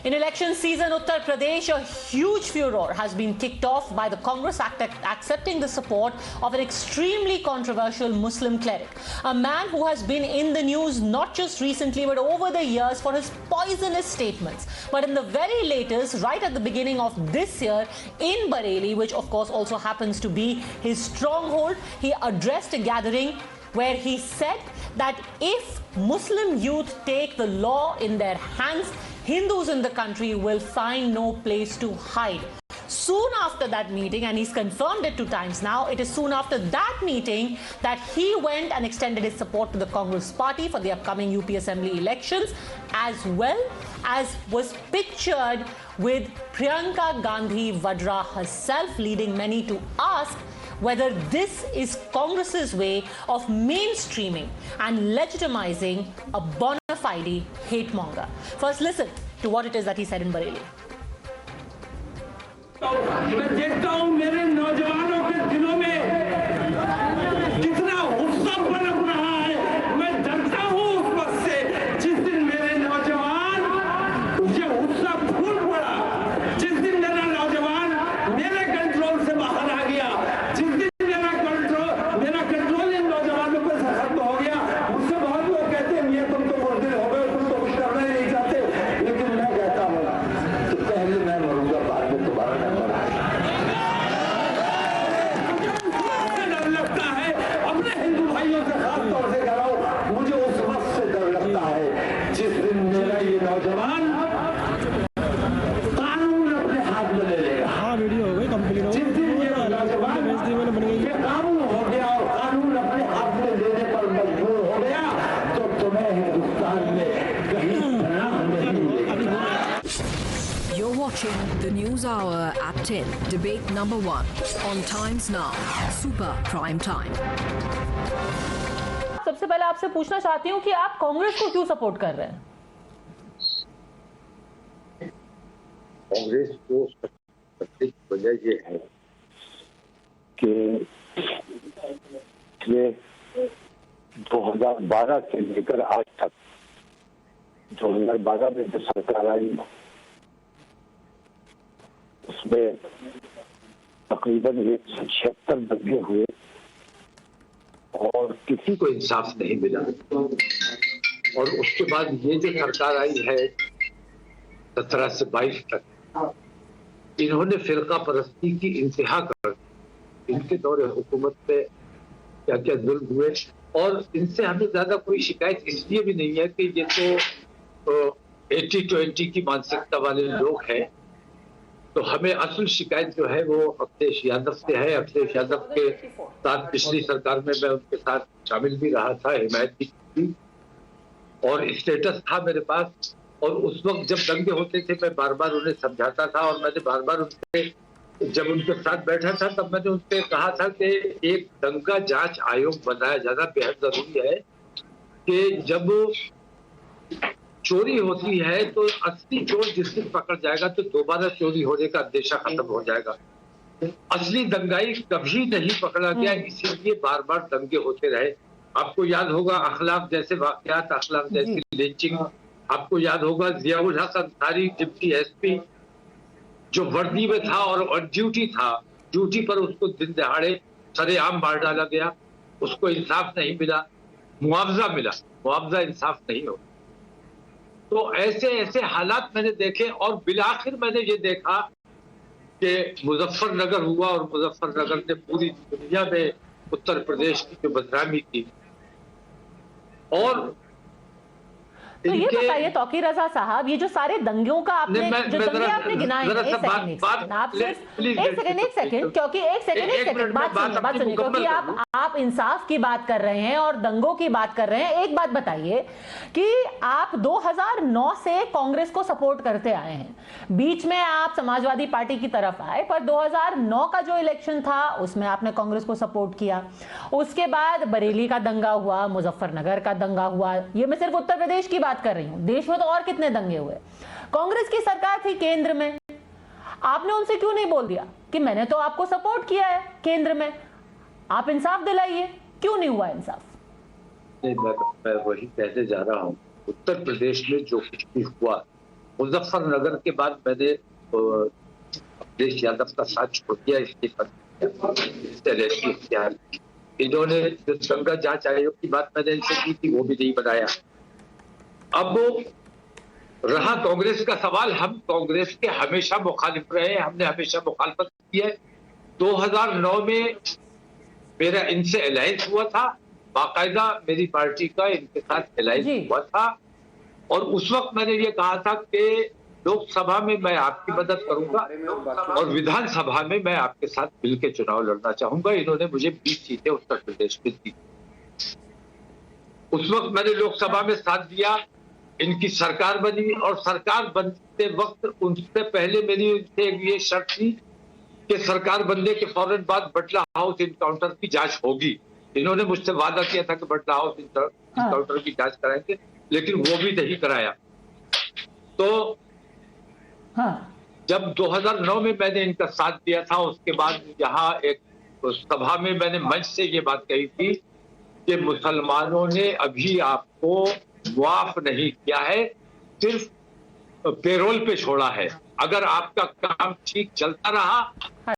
In election season, Uttar Pradesh, a huge furor has been kicked off by the Congress accepting the support of an extremely controversial Muslim cleric, a man who has been in the news not just recently but over the years for his poisonous statements. But in the very latest, right at the beginning of this year in Bareilly, which of course also happens to be his stronghold, he addressed a gathering where he said that if Muslim youth take the law in their hands, Hindus in the country will find no place to hide. Soon after that meeting, and he's confirmed it 2 times now, it is soon after that meeting that he went and extended his support to the Congress party for the upcoming UP Assembly elections, as well as was pictured with Priyanka Gandhi Vadra herself, leading many to ask whether this is Congress's way of mainstreaming and legitimizing a bona fide hate monger. First, listen to what it is that he said in Bareilly. मैं देखता हूं मेरे नौजवानों के दिलों में कितना गुस्सा पनप रहा है। मैं डरता हूं उस वक्त से जिस दिन मेरे नौजवान मुझे गुस्सा फूल पड़ा, जिस दिन मेरा नौजवान मेरे कंट्रोल से बाहर आ गया, जिस दिन मेरा कंट्रोल इन नौजवानों पर खत्म हो गया। मुझसे बहुत लोग कहते हैं ये तुम तो बुढ़े हो गए, तुम तो कुछ करना ही नहीं चाहते, लेकिन मैं कहता हूँ कि पहले मैं मरूंगा, बाद में तुम्हारा नंबर आएगा। डर लगता है अपने हिंदू भाइयों से, खास तौर से कह रहा हूँ, मुझे उस वक्त से डर लगता है जिस दिन मेरा ये नौजवान कानून अपने हाथ में ले लेगा। हाँ, वीडियो हो गई कंप्लीट हो गई। जिस दिन ये नौजवान ये कानून हो गया और कानून अपने हाथ में लेने पर मजबूर हो गया, तो तुम्हें हिंदुस्तान में कहीं पनाह नहीं मिलेगी। You're watching the News Hour at 10, debate number 1 on Times Now, Super Prime Time. सबसे पहले आपसे पूछना चाहती हूँ कि आप कांग्रेस को क्यों सपोर्ट कर रहे हैं? कांग्रेस को सबसे वजह ये है कि ये 2012 से लेकर आज तक 2012 में जो सरकार आई उसमें तकरीबन 176 दंगे हुए और किसी को इंसाफ नहीं मिला। और उसके बाद ये जो सरकार आई है 17 से 22 तक, इन्होंने फिरका परस्ती की इंतहा कर, इनके दौरे हुकूमत पे क्या क्या जुल्म हुए। और इनसे हमें ज्यादा कोई शिकायत इसलिए भी नहीं है कि ये तो 80-20 की मानसिकता वाले लोग हैं। तो हमें असल शिकायत जो है वो अखिलेश यादव से है। अखिलेश यादव के साथ पिछली सरकार में मैं उनके साथ शामिल भी रहा था, हिमायत भी की और स्टेटस था मेरे पास। और उस वक्त जब दंगे होते थे मैं बार बार उन्हें समझाता था और मैंने बार बार जब उनके साथ बैठा था तब मैंने उनसे कहा था कि एक दंगा जांच आयोग बनाया जाना बेहद जरूरी है कि जब चोरी होती है तो असली चोर जिस दिन पकड़ जाएगा तो दोबारा चोरी होने का अंदेशा खत्म हो जाएगा। असली दंगाई कभी नहीं पकड़ा गया, इसीलिए बार बार दंगे होते रहे। आपको याद होगा अखलाक जैसे वाकयात, अखलाक जैसी लिंचिंग, आपको याद होगा जियाउल हक अंसारी डिप्टी एसपी जो वर्दी में था और ड्यूटी था, ड्यूटी पर उसको दिन दहाड़े सरेआम मार डाला गया, उसको इंसाफ नहीं मिला, मुआवजा मिला, मुआवजा इंसाफ नहीं हो। तो ऐसे ऐसे हालात मैंने देखे और बिलाखिर मैंने ये देखा कि मुजफ्फरनगर हुआ और मुजफ्फरनगर ने पूरी दुनिया में उत्तर प्रदेश की जो बदनामी की। और तो ये बताइए तौकीर रजा साहब, ये जो सारे दंगों का आपने जो दंगे आपने गिनाए हैं, एक सेकंड क्योंकि बात सुनिए क्योंकि आप इंसाफ की बात कर रहे हैं और दंगों की बात कर रहे हैं। एक बात बताइए कि आप 2009 से कांग्रेस को सपोर्ट करते आए हैं, बीच में आप समाजवादी पार्टी की तरफ आए, पर 2009 का जो इलेक्शन था उसमें आपने कांग्रेस को सपोर्ट किया। उसके बाद बरेली का दंगा हुआ, मुजफ्फरनगर का दंगा हुआ, ये मैं सिर्फ उत्तर प्रदेश की बात कर रही हूं, देश में तो और कितने दंगे हुए। कांग्रेस की सरकार थी केंद्र में, आपने उनसे क्यों नहीं बोल दिया कि मैंने तो आपको सपोर्ट किया है केंद्र में, आप इंसाफ दिलाइए? क्यों नहीं हुआ इंसाफ? मैं वही कहने जा रहा हूं, उत्तर प्रदेश में जो कुछ भी हुआ मुजफ्फरनगर के बाद मैंने अखिलेश यादव का साथ छोड़ दिया, इख्तियार। इन्होंने जो गंगा जांच आयोग की बात मैंने इनसे की थी वो भी नहीं बनाया। अब रहा कांग्रेस का सवाल, हम कांग्रेस के हमेशा मुखालिफ रहे, हमने हमेशा मुखालफत की है। 2009 में मेरा इनसे अलायंस हुआ था, बाकायदा मेरी पार्टी का इनके साथ अलायंस हुआ था, और उस वक्त मैंने ये कहा था कि लोकसभा में मैं आपकी मदद करूंगा और विधानसभा में मैं आपके साथ मिलकर चुनाव लड़ना चाहूंगा। इन्होंने मुझे 20 सीटें उत्तर प्रदेश में दी। उस वक्त मैंने लोकसभा में साथ दिया, इनकी सरकार बनी, और सरकार बनते वक्त उनसे पहले मेरी उनसे ये शर्त थी कि सरकार बनने के फौरन बाद बटला हाउस इनकाउंटर की जांच होगी। इन्होंने मुझसे वादा किया था कि बटला हाउस इनकाउंटर की जांच कराएंगे, लेकिन वो भी नहीं कराया। तो जब 2009 में मैंने इनका साथ दिया था, उसके बाद यहाँ एक सभा में मैंने मंच से ये बात कही थी कि मुसलमानों ने अभी आपको मुआफ नहीं किया है, सिर्फ पेरोल पे छोड़ा है। अगर आपका काम ठीक चलता रहा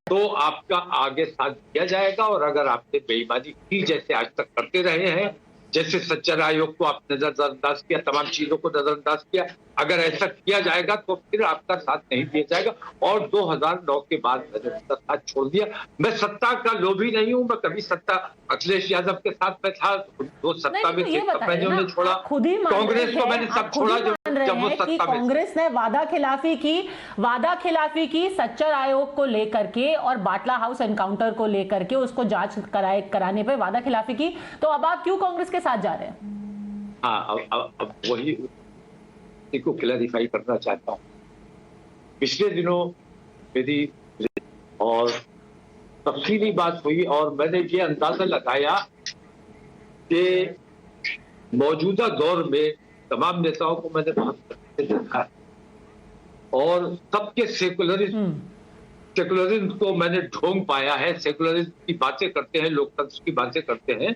तो आपका आगे साथ दिया जाएगा, और अगर आपने बेईमानी की जैसे आज तक करते रहे हैं, जैसे सच्चर आयोग को आपने नजरअंदाज किया, तमाम चीजों को नजरअंदाज किया, अगर ऐसा किया जाएगा तो फिर आपका साथ नहीं दिया जाएगा। और 2009 के बाद मैंने उसका साथ छोड़ दिया। मैं सत्ता का लोभी नहीं हूं, मैं कभी सत्ता अखिलेश यादव के साथ में था, वो सत्ता में थे तब मैंने उन्हें छोड़ा, कांग्रेस को मैंने सब छोड़ा जब वो सत्ता में। कांग्रेस ने वादा खिलाफी की सच्चर आयोग को लेकर के और बाटला हाउस एनकाउंटर को लेकर के, उसको जांच कराने पे वादा खिलाफी की, तो अब आप क्यों कांग्रेस के साथ जा रहे हैं? हाँ, अब वही को क्लैरिफाई करना चाहता हूं। पिछले दिनों मेरी और तफसीली बात हुई, और मैंने ये अंदाजा लगाया कि मौजूदा दौर में तमाम नेताओं को मैंने बहुत देखा है, और सबके सेकुलरिज्म को मैंने ढोंग पाया है। सेकुलरिज्म की बातें करते हैं, लोकतंत्र की बातें करते हैं,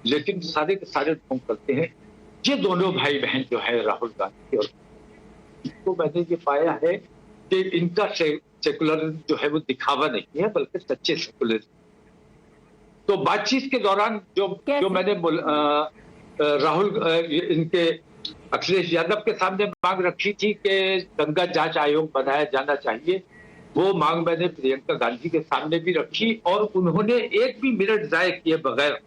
लेकिन सारे के सारे ढोंग करते हैं। ये दोनों भाई बहन जो है राहुल गांधी और इसको मैंने ये पाया है कि इनका सेकुलरिज्म जो है वो दिखावा नहीं है, बल्कि सच्चे सेकुलरिज्म। तो बातचीत के दौरान जो मैंने राहुल इनके अखिलेश यादव के सामने मांग रखी थी कि गंगा जांच आयोग बनाया जाना चाहिए, वो मांग मैंने प्रियंका गांधी के सामने भी रखी, और उन्होंने एक भी मिनट जाए किए बगैर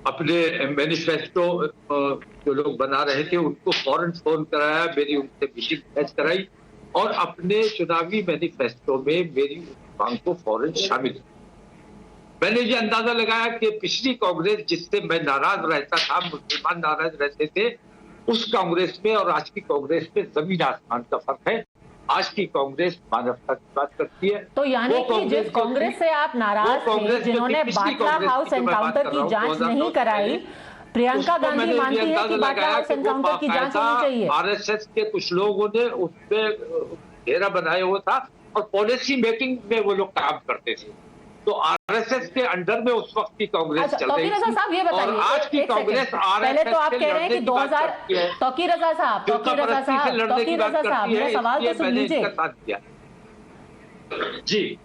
अपने मैनिफेस्टो जो लोग बना रहे थे उनको फौरन फोन कराया, मेरी उनसे मीटिंग मैच कराई, और अपने चुनावी मैनिफेस्टो में मेरी मांग को फौरन शामिल किया। मैंने ये अंदाजा लगाया कि पिछली कांग्रेस जिससे मैं नाराज रहता था, मुसलमान नाराज रहते थे, उस कांग्रेस में और आज की कांग्रेस में जमीन आसमान का फर्क है। आज की कांग्रेस मानवता की बात करती है। तो यानी कि जिस कांग्रेस से आप नाराज थे, जिन्होंने बाटला हाउस एनकाउंटर की जांच नहीं कराई, प्रियंका गांधी मानती है कि बाटला हाउस एनकाउंटर की जांच होनी चाहिए। आरएसएस के कुछ लोगों ने उस पे घेरा बनाया हुआ था, और पॉलिसी मेकिंग में वो लोग काम करते थे। तो आरएसएस के अंडर में उस वक्त की कांग्रेस चल रही थी, साहब ये बताइए, और आज की कांग्रेस पहले तो आप कह रहे हैं कि 2000 तौकीर रजा साहब मेरा सवाल तो सुन लीजिए जी।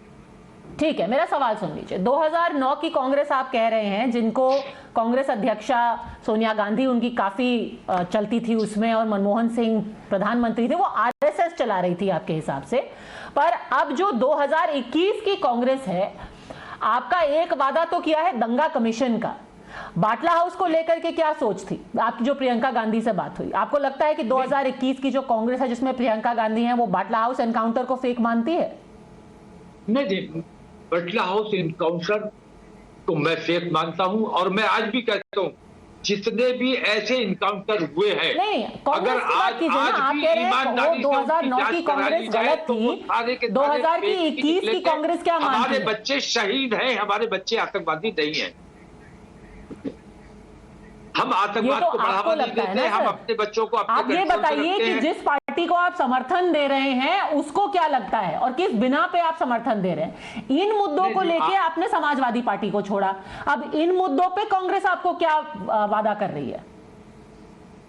ठीक है, मेरा सवाल सुन लीजिए। 2009 की कांग्रेस आप कह रहे हैं, जिनको कांग्रेस अध्यक्षा सोनिया गांधी उनकी काफी चलती थी उसमें, और मनमोहन सिंह प्रधानमंत्री थे, वो आरएसएस चला रही थी आपके हिसाब से। पर अब जो 2021 की कांग्रेस है, आपका एक वादा तो किया है दंगा कमीशन का, बाटला हाउस को लेकर के क्या सोच थी आपकी? जो प्रियंका गांधी से बात हुई, आपको लगता है कि 2021 की जो कांग्रेस है जिसमें प्रियंका गांधी है, वो बाटला हाउस एनकाउंटर को फेक मानती है? नहीं, बाटला हाउस एनकाउंटर को मैं फेक मानता हूं, और मैं आज भी कहता हूं जितने भी ऐसे इनकाउंटर हुए हैं, अगर आज भी ईमानदारी से 2009 की कांग्रेस गलत थी, 2021 की कांग्रेस क्या मानती है? हमारे बच्चे शहीद हैं, हमारे बच्चे आतंकवादी नहीं हैं। हम आतंकवाद को बढ़ावा नहीं देते, हम अपने बच्चों को अपने। आप ये बताइए कि जिस पार्टी को आप समर्थन दे रहे हैं उसको क्या लगता है, और किस बिना पे आप समर्थन दे रहे हैं? इन मुद्दों को लेके आपने समाजवादी पार्टी को छोड़ा, अब इन मुद्दों पे कांग्रेस आपको क्या वादा कर रही है?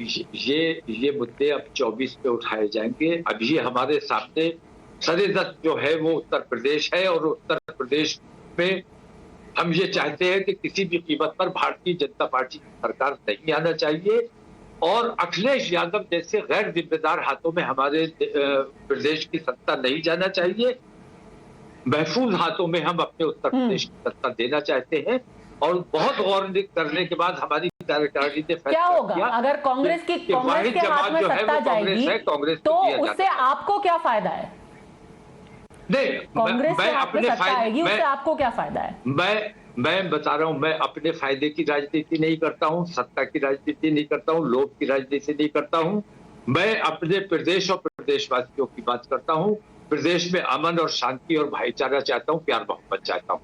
ये मुद्दे अब 24 पे उठाए जाएंगे। अभी हमारे सामने सरेदस्त जो है वो उत्तर प्रदेश है, और उत्तर प्रदेश में हम ये चाहते हैं कि किसी भी कीमत पर भारतीय जनता पार्टी की सरकार नहीं आना चाहिए, और अखिलेश यादव जैसे गैर जिम्मेदार हाथों में हमारे प्रदेश की सत्ता नहीं जाना चाहिए। महफूज हाथों में हम अपने उत्तर प्रदेश की सत्ता देना चाहते हैं, और बहुत गौर करने के बाद हमारी कार्यकारिणी ने क्या होगा अगर कांग्रेस के हाथ में सत्ता जाएगी तो उससे आपको क्या फायदा है? नहीं, कांग्रेस के हाथ में सत्ता आएगी उससे आपको क्या फायदा है? मैं बता रहा हूं, मैं अपने फायदे की राजनीति नहीं करता हूं, सत्ता की राजनीति नहीं करता हूं, लोभ की राजनीति नहीं करता हूं। मैं अपने प्रदेश और प्रदेशवासियों की बात करता हूं। प्रदेश में अमन और शांति और भाईचारा चाहता हूं, प्यार मोहब्बत चाहता हूं।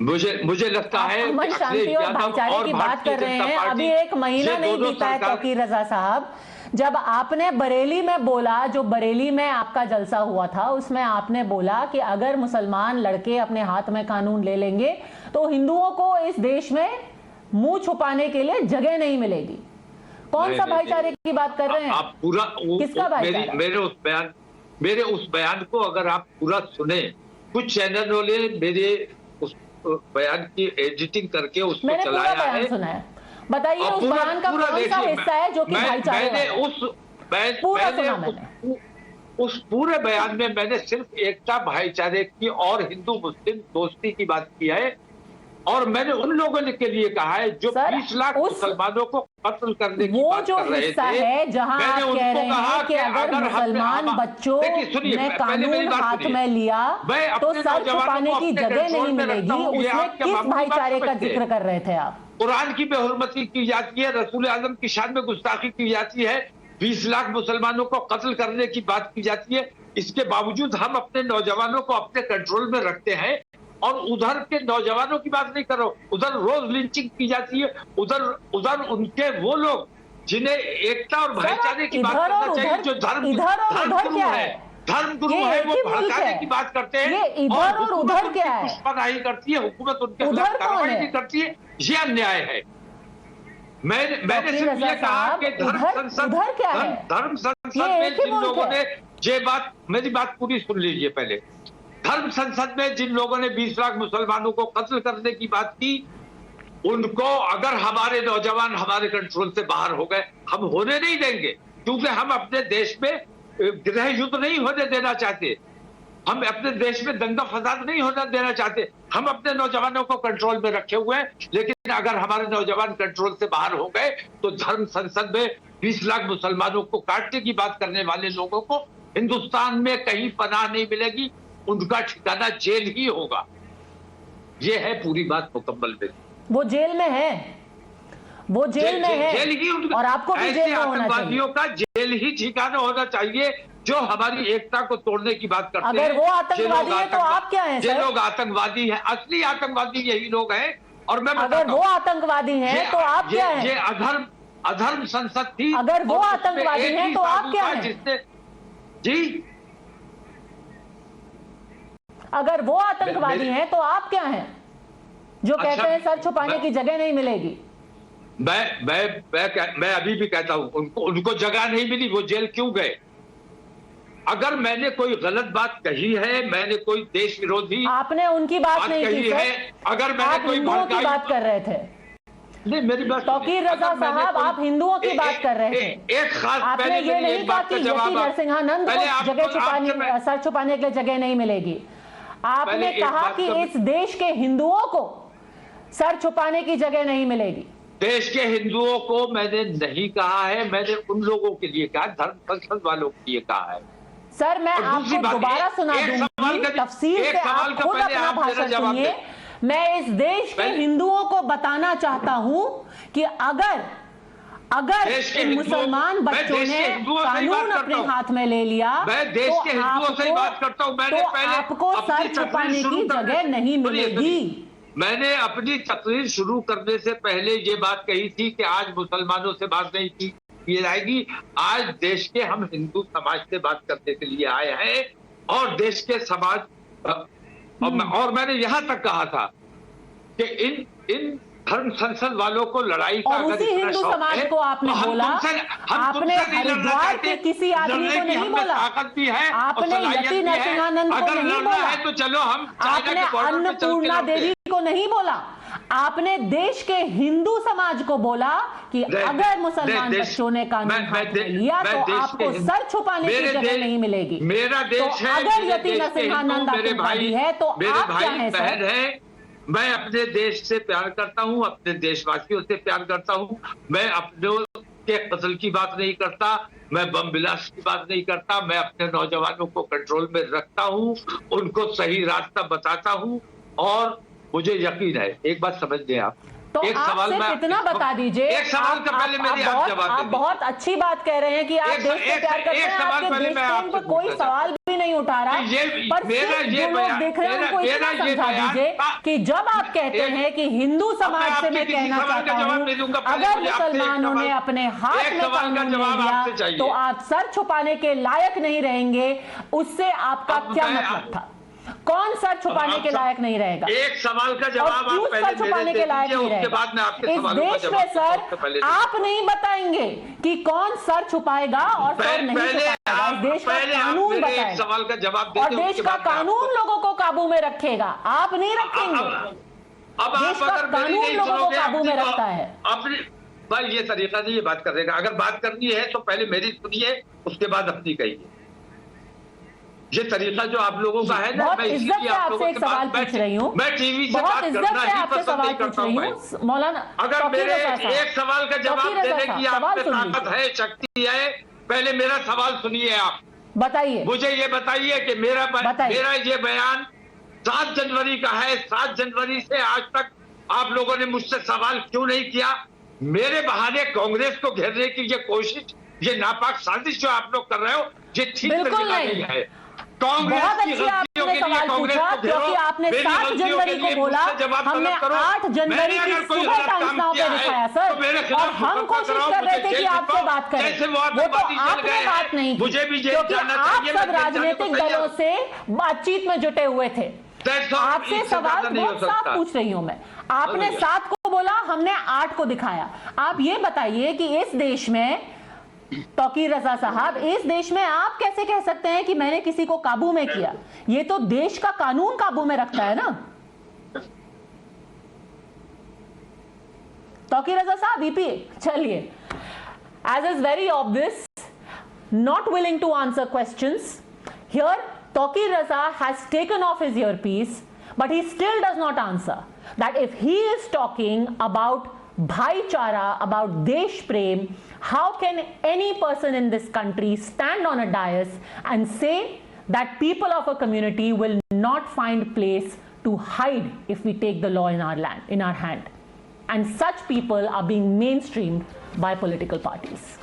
मुझे लगता है अमन शांति और भाईचारे की बात कर रहे हैं। अभी एक महीना नहीं बीता है तौकीर रजा साहब, जब आपने बरेली में बोला, जो बरेली में आपका जलसा हुआ था उसमें आपने बोला कि अगर मुसलमान लड़के अपने हाथ में कानून ले लेंगे तो हिंदुओं को इस देश में मुंह छुपाने के लिए जगह नहीं मिलेगी। कौन सा भाईचारे की बात कर रहे हैं आप? पूरा किसका भाईचारा? मेरे उस बयान को अगर आप पूरा सुने, कुछ चैनलों ने मेरे उस बयान की एडिटिंग करके उसको चलाया है। सुना है, बताइए उस बयान का कौन सा हिस्सा है जो कि भाईचारे उस पूरे बयान में मैंने सिर्फ एकता, भाईचारे की और हिंदू मुस्लिम दोस्ती की बात की है, और मैंने उन लोगों के लिए कहा है जो 20 लाख मुसलमानों को कत्ल करने की बात कर रहे थे। है जहां आप कह रहे हैं कि अगर मुसलमान बच्चों ने कानून हाथ में लिया तो सर छुपाने की जगह नहीं मिलेगी, उसमें किस भाईचारे का जिक्र कर रहे थे आप? कुरान की बेहुरमती की जाती है, रसूल आजम की शान में गुस्ताखी की जाती है, 20 लाख मुसलमानों को कत्ल करने की बात की जाती है। इसके बावजूद हम अपने नौजवानों को अपने कंट्रोल में रखते हैं, और उधर के नौजवानों की बात नहीं करो, उधर रोज लिंचिंग की जाती है, उधर उनके वो लोग जिन्हें एकता और भाईचारे की बात करना चाहिए, जो धर्म गुरु है वो भड़काने की बात करते हैं, इधर और उधर क्या है? दुश्मनाही करती है हुकूमत, उनके खिलाफ कार्रवाई नहीं करती है, ये अन्याय है। मैंने सिर्फ ये कहा कि धर्म संसद में जिन लोगों ने ये बात, मेरी बात पूरी सुन लीजिए पहले। धर्म संसद में जिन लोगों ने 20 लाख मुसलमानों को कत्ल करने की बात की, उनको अगर हमारे नौजवान हमारे कंट्रोल से बाहर हो गए, हम होने नहीं देंगे, क्योंकि हम अपने देश में गृह युद्ध नहीं होने देना चाहते, हम अपने देश में दंगा फसाद नहीं होने देना चाहते। हम अपने नौजवानों को कंट्रोल में रखे हुए हैं, लेकिन अगर हमारे नौजवान कंट्रोल से बाहर हो गए तो धर्म संसद में 20 लाख मुसलमानों को काटने की बात करने वाले लोगों को हिंदुस्तान में कहीं पनाह नहीं मिलेगी, उनका ठिकाना जेल ही होगा। ये है पूरी बात मुकम्मल में। वो जेल में है, वो जेल में है, जेल ही और आपको भी जेल में होना चाहिए। आतंकवादियों का जेल ही ठिकाना होना चाहिए जो हमारी एकता को तोड़ने की बात करते हैं। अगर वो आतंकवादी है तो आप क्या हैं? ये लोग आतंकवादी हैं, असली आतंकवादी यही लोग हैं। और मैं अगर वो आतंकवादी हैं तो आप क्या हैं? ये अधर्म संसद थी। अगर वो आतंकवादी हैं तो आप क्या हैं? जिसने जी अगर वो आतंकवादी हैं तो आप क्या हैं जो कहते हैं सर छुपाने की जगह नहीं मिलेगी? मैं अभी भी कहता हूं, उनको जगह नहीं मिली, वो जेल क्यों गए? अगर मैंने कोई गलत बात कही है, मैंने कोई देश विरोधी आपने उनकी बात नहीं की है, अगर मैंने कोई हिंदुओं की बात कर रहे थे। नहीं, मेरी बात तौकीर रजा साहब, आप हिंदुओं की बात कर रहे थे। एक खास आपने ये नहीं कहा कि यति नरसिंहानंद को जगह छुपाने, सर छुपाने के लिए जगह नहीं मिलेगी। आपने कहा कि इस देश के हिंदुओं को सर छुपाने की जगह नहीं मिलेगी। देश के हिंदुओं को मैंने नहीं कहा है, मैंने उन लोगों के लिए कहा, धर्म संसद वालों के लिए कहा है। सर मैं आपको दोबारा सुना दूंगी, तफसील से आप खुद अपना भाषण सुनिए। मैं इस देश के हिंदुओं को बताना चाहता हूं कि अगर मुसलमान बच्चों ने कानून अपने हाथ में ले लिया तो आपको सर छुपाने की जगह नहीं मिलेगी। मैंने अपनी तकरीर शुरू करने से पहले ये बात कही थी कि आज मुसलमानों से बात नहीं की जाएगी, आज देश के हम हिंदू समाज से बात करने के लिए आए हैं, और देश के समाज और मैंने यहां तक कहा था कि इन धर्म संसद वालों को लड़ाई का और अगर उसी इतना हिंदू शौक समाज है, को आपने तो हम बोला, आपने तुमसे नहीं लड़ना हरिद्वार चाहते। के किसी आदमी लड़ने को की नहीं हम में बोला, ताकत भी है और आपने सलाहियत यति भी है। नरसिंहानंद को अगर नहीं लड़ना बोला, है तो चलो हम चाइना आपने के बॉर्डर पे चल के अन्नपूर्णा लड़ते देवी हैं। को नहीं बोला, आपने देश के हिंदू समाज को बोला कि अगर मुसलमान बच्चों ने कानून हाथ में लिया तो आपको सर छुपाने की जगह नहीं मिलेगी। मेरा देश तो है, अगर मेरे यति देश के नरसिंहानंद हिंदू मेरे आतंकवादी भाई है तो मेरे आप क्या भाई हैं बहन सर? है। मैं अपने देश से प्यार करता हूं, अपने देशवासियों से प्यार करता हूं। मैं अपनों के कत्ल की बात नहीं करता, मैं बम विलास की बात नहीं करता। मैं अपने नौजवानों को कंट्रोल में रखता हूं, उनको सही रास्ता बताता हूं और मुझे यकीन है। एक बात समझ लें आप, तो एक आप सवाल सिर्फ इतना बता दीजिए, एक सवाल का पहले मेरी आप जवाब आप दे बहुत अच्छी बात कह रहे हैं कि आप देश से प्यार करते हैं, आपके देश प्रेम पर कोई सवाल भी नहीं उठा रहा, पर सिर्फ जो लोग देख रहे हैं उनको इतना समझा दीजिए कि जब आप कहते हैं कि हिंदू समाज से मैं कहना चाहता हूं अगर मुसलमानों ने अपने हाथ में कानून ले लिया तो आप सर छुपाने के लायक नहीं रहेंगे, उससे आपका क्या मतलब था? कौन सर छुपाने के लायक नहीं रहेगा? एक सवाल का जवाब आप पहले सर छुपाने के लायक नहीं उसके बाद मैं आपके रहेगा। इस देश में सर आप नहीं बताएंगे कि कौन सर छुपाएगा और सर नहीं छुपाएगा। इस देश का कानून बताएगा, सवाल का जवाब और देश का कानून लोगों को काबू में रखेगा, आप नहीं रखेंगे। अब देश का कानून लोगों को काबू में रखता है। अपनी भाई ये तरीका नहीं है बात करने का। अगर बात करनी है तो पहले मेरी सुनिए, उसके बाद अपनी कहिए। ये तरीका जो आप लोगों का है ना, बहुत मैं इज्जत से आपसे एक सवाल पूछ रही हूँ, मैं टीवी से बहुत बात इज्जत करना से ही आपसे पसंद सवाल नहीं पूछ करता रही हूं। हूँ मौलाना। अगर मेरे एक सवाल का जवाब देने की आप में ताकत है, शक्ति है, पहले मेरा सवाल सुनिए। आप बताइए, मुझे ये बताइए कि मेरा ये बयान 7 जनवरी का है। 7 जनवरी से आज तक आप लोगों ने मुझसे सवाल क्यों नहीं किया? मेरे बहाने कांग्रेस को घेरने की ये कोशिश, ये नापाक साजिश जो आप लोग कर रहे हो, ये ठीक तरीका नहीं है। कांग्रेस की गलतियों के लिए कांग्रेस को घेरो, क्योंकि आपने 7 जनवरी को बोला, हमने 8 जनवरी की सुबह टाइम्स नाउ पे दिखाया सर, और हम कोशिश कर रहे थे कि आपसे बात करें, वो तो आपने बात नहीं की, क्योंकि आप सब राजनीतिक दलों से बातचीत में जुटे हुए थे। आपसे सवाल बहुत साफ पूछ रही हूं मैं। आपने 7 को बोला, हमने 8 को दिखाया। आप ये बताइए कि इस देश में, तौकीर रजा साहब, इस देश में आप कैसे कह सकते हैं कि मैंने किसी को काबू में किया? ये तो देश का कानून काबू में रखता है ना। तौकीर रजा साहब, ईपी चलिए। As is very obvious, not willing to answer questions. Here, Tauqir Raza has taken off his earpiece, but he still does not answer. That if he is talking about bhaichara, about desh prem, how can any person in this country stand on a dais and say that people of a community will not find place to hide if we take the law in our land, in our hand? And such people are being mainstreamed by political parties.